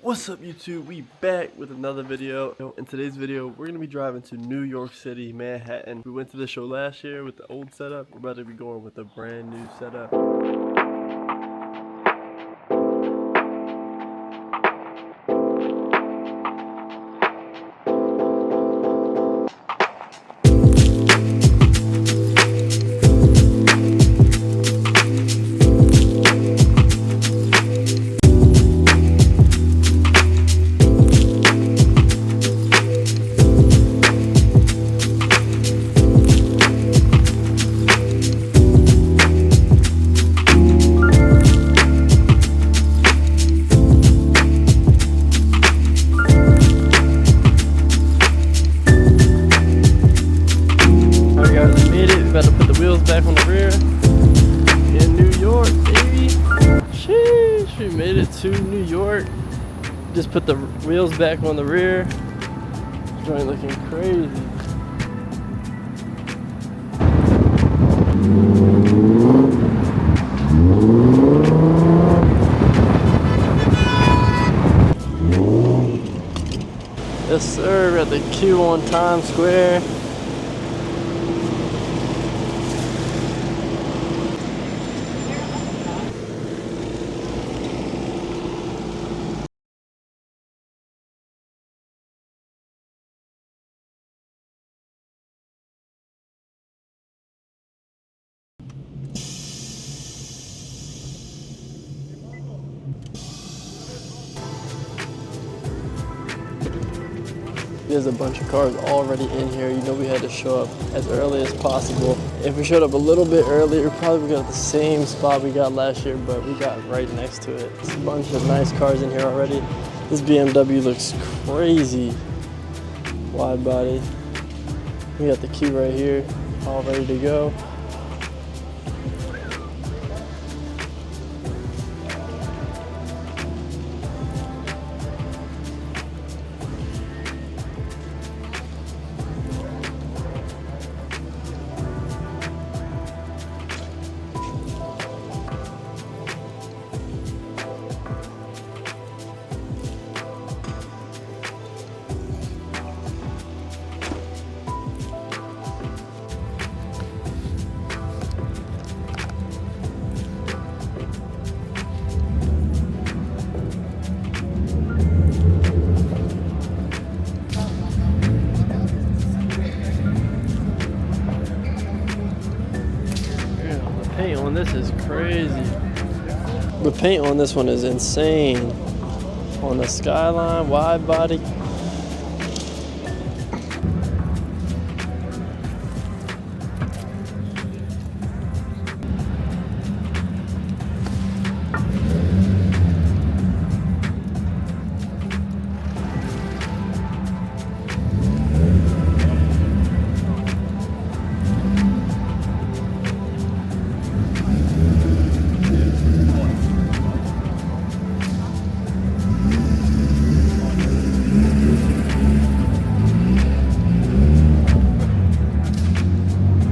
What's up YouTube? We back with another video. In today's video, we're gonna be driving to New York City, Manhattan. We went to the show last year with the old setup. We're about to be going with a brand new setup. About to put the wheels back on the rear in New York, baby. Sheesh, we made it to New York. Just put the wheels back on the rear. Joint looking crazy. Yes sir, we're at the Q on Times Square. There's a bunch of cars already in here. You know we had to show up as early as possible. If we showed up a little bit earlier, we probably got the same spot we got last year, but we got right next to it. There's a bunch of nice cars in here already. This BMW looks crazy. Wide body. We got the Q right here, all ready to go. The paint on this is crazy. The paint on this one is insane. On the Skyline, wide body.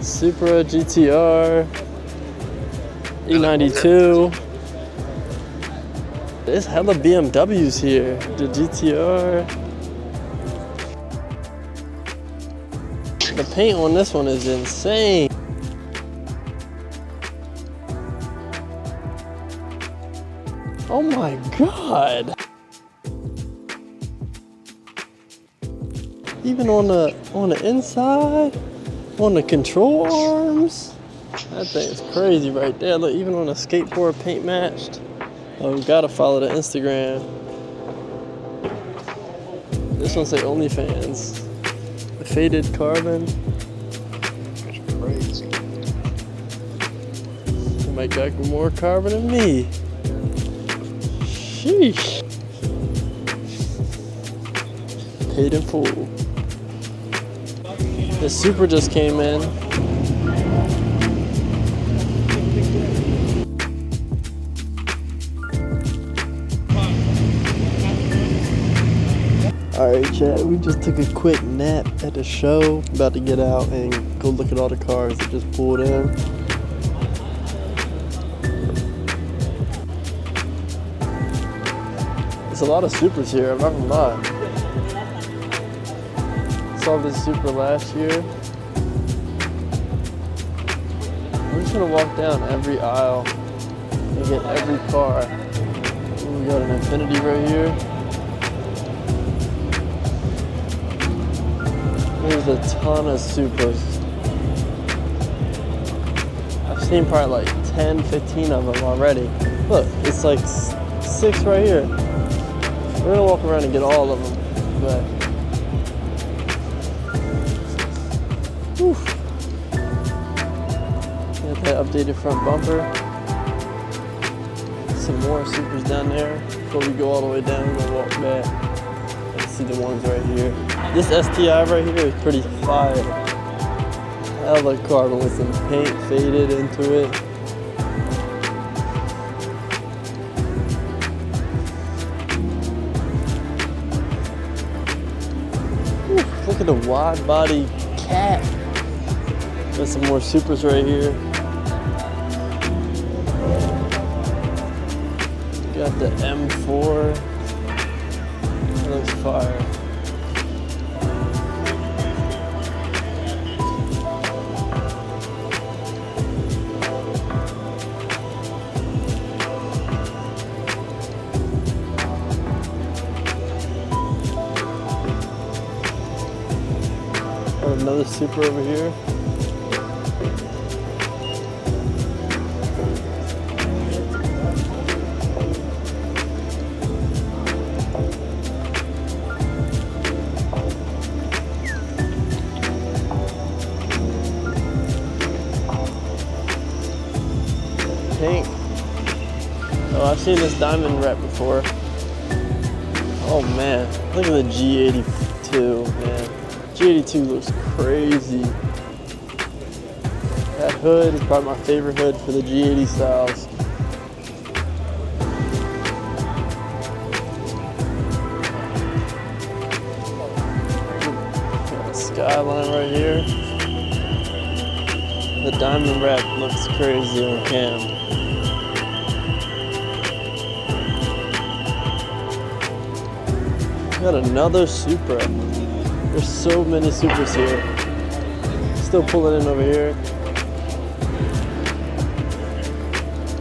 Supra, GTR, E92. There's hella BMWs here. The GTR. The paint on this one is insane. Oh my God. Even on the inside. On the control arms, that thing is crazy right there. Look, even on a skateboard paint matched. Oh, we gotta follow the Instagram. This one say OnlyFans. The faded carbon. That's crazy. You might got more carbon than me. Sheesh. Paid in full. The Supra just came in. Alright chat, we just took a quick nap at the show. About to get out and go look at all the cars that just pulled in. There's a lot of supers here, I'm not gonna lie. Saw this super last year. We're just gonna walk down every aisle and get every car. Ooh, we got an Infiniti right here. There's a ton of supers. I've seen probably like 10, 15 of them already. Look, it's like 6 right here. We're gonna walk around and get all of them, but whew. Got that updated front bumper. Some more supers down there. Before we go all the way down, we're gonna walk back and see the ones right here. This STI right here is pretty fire. Hella carbon with some paint faded into it. Look at the wide body cat. Got some more supers right here. Got the M4. That looks fire. Got another super over here. Pink. Oh, I've seen this diamond wrap before. Oh man, look at the G82, man. G82 looks crazy. That hood is probably my favorite hood for the G80 styles. Got a Skyline right here. The diamond wrap looks crazy on cam. Got another Supra. There's so many Supras here. Still pulling in over here.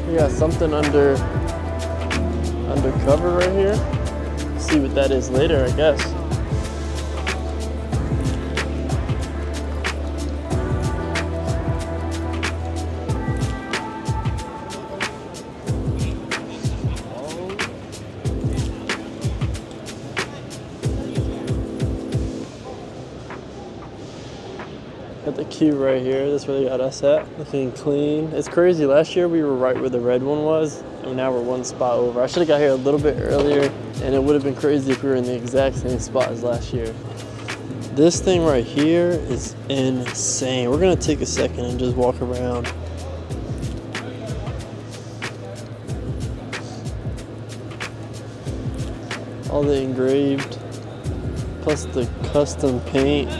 We got something undercover right here. See what that is later, I guess. Got the Q right here. That's where they got us at. Looking clean. It's crazy. Last year we were right where the red one was, and now we're one spot over. I should have got here a little bit earlier, and it would have been crazy if we were in the exact same spot as last year. This thing right here is insane. We're gonna take a second and just walk around. All the engraved, plus the custom paint.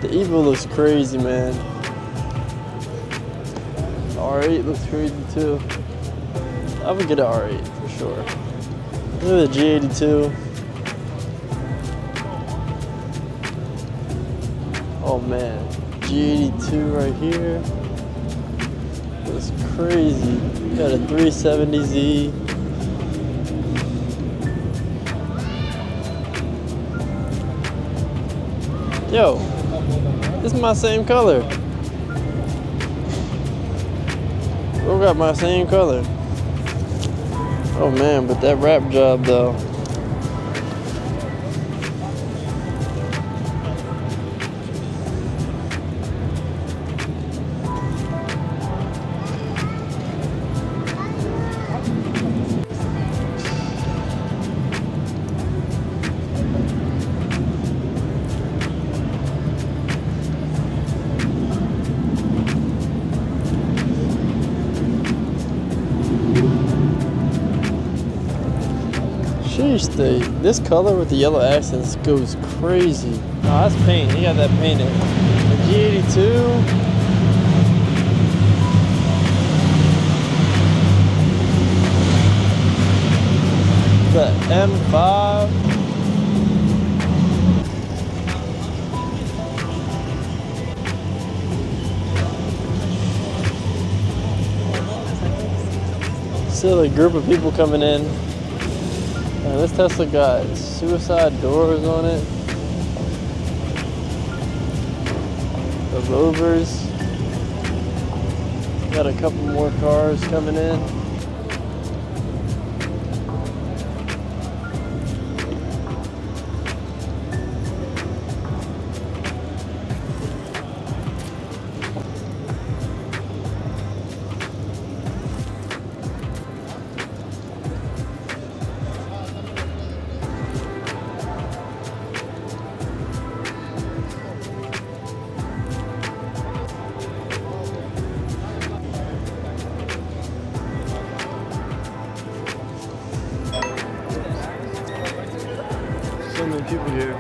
The Evo looks crazy, man. The R8 looks crazy too. I would get an R8 for sure. Look at the G82. Oh man, G82 right here. That's crazy. Got a 370Z. Yo, this is my same color. We got my same color. Oh man, but that wrap job though. Sheesh, this color with the yellow accents goes crazy. Oh, that's paint. He got that painted. The G82. The M5. Still a group of people coming in. And this Tesla got suicide doors on it. The Rovers. Got a couple more cars coming in. So many people here.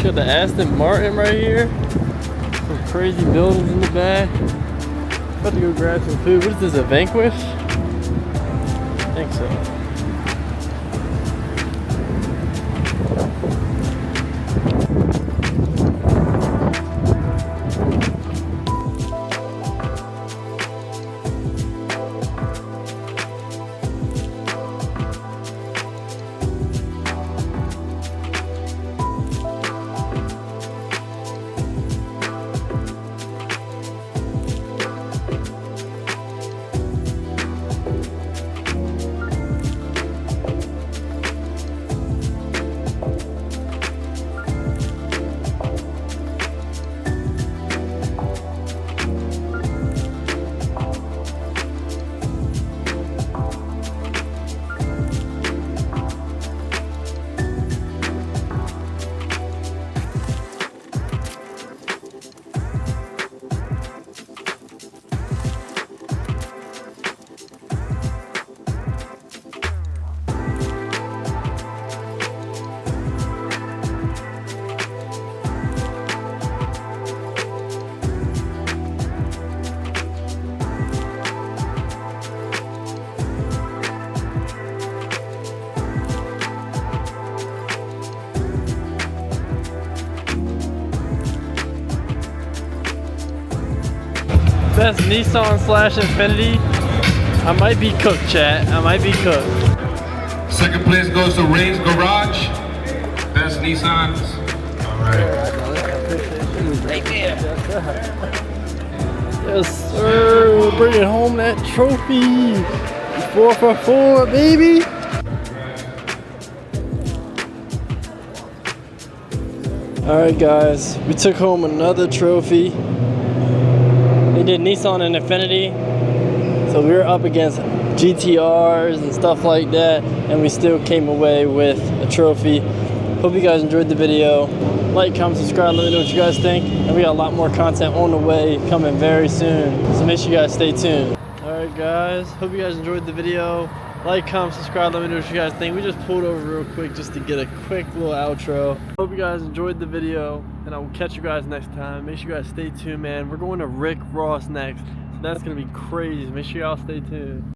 Got the Aston Martin right here. Some crazy buildings in the back. About to go grab some food. What is this, a Vanquish? I think so. Best Nissan slash Infinity. I might be cooked, chat. I might be cooked. Second place goes to Ray's Garage. Best Nissans. All right. Yes, sir. We're bringing home that trophy. 4 for 4, baby. All right, guys. We took home another trophy. They did Nissan and Infinity. So we were up against GTRs and stuff like that, and we still came away with a trophy. Hope you guys enjoyed the video. Like, comment, subscribe, let me know what you guys think. And we got a lot more content on the way coming very soon. So make sure you guys stay tuned. Alright guys, hope you guys enjoyed the video. Like, comment, subscribe, let me know what you guys think. We just pulled over real quick just to get a quick little outro. Hope you guys enjoyed the video, and I will catch you guys next time. Make sure you guys stay tuned, man. We're going to Rick Ross next. That's gonna be crazy. Make sure y'all stay tuned.